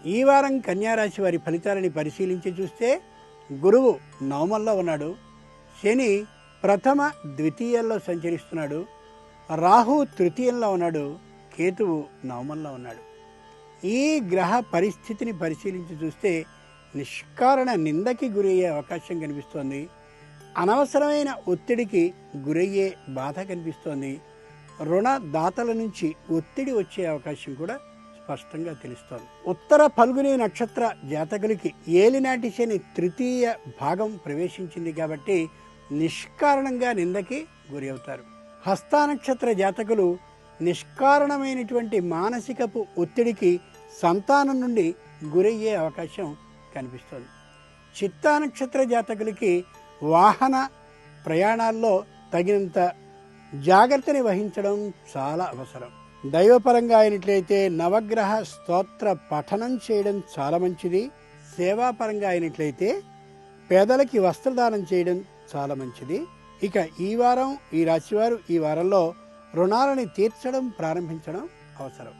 ఈ వారం కన్యారాశి వారి ఫలితాలని పరిశీలించి చూస్తే గురువు నవమంలో ఉన్నాడు, శని ప్రథమ ద్వితీయాల్లో సంచరిస్తున్నాడు, రాహు తృతీయంలో ఉన్నాడు, కేతువు నవమంలో ఉన్నాడు. ఈ గ్రహ పరిస్థితిని పరిశీలించి చూస్తే నిష్కారణ నిందకి గురయ్యే అవకాశం కనిపిస్తోంది. అనవసరమైన ఒత్తిడికి గురయ్యే బాధ కనిపిస్తోంది. రుణదాతల నుంచి ఒత్తిడి వచ్చే అవకాశం కూడా స్పష్టంగా తెలుస్తోంది. ఉత్తర ఫల్గుని నక్షత్ర జాతకులకి ఏలినాటి శని తృతీయ భాగం ప్రవేశించింది కాబట్టి నిష్కారణంగా నిందకి గురి అవుతారు. హస్త నక్షత్ర జాతకులు నిష్కారణమైనటువంటి మానసికపు ఒత్తిడికి సంతానం నుండి గురయ్యే అవకాశం కనిపిస్తోంది. చిత్తా నక్షత్ర జాతకులకి వాహన ప్రయాణాల్లో తగినంత జాగ్రత్తని వహించడం చాలా అవసరం. దైవపరంగా అయినట్లయితే నవగ్రహ స్తోత్ర పఠనం చేయడం చాలా మంచిది. సేవాపరంగా అయినట్లయితే పేదలకి వస్త్రదానం చేయడం చాలా మంచిది. ఇక ఈ వారం ఈ రాశివారు ఈ వారంలో రుణాలని తీర్చడం ప్రారంభించడం అవసరం.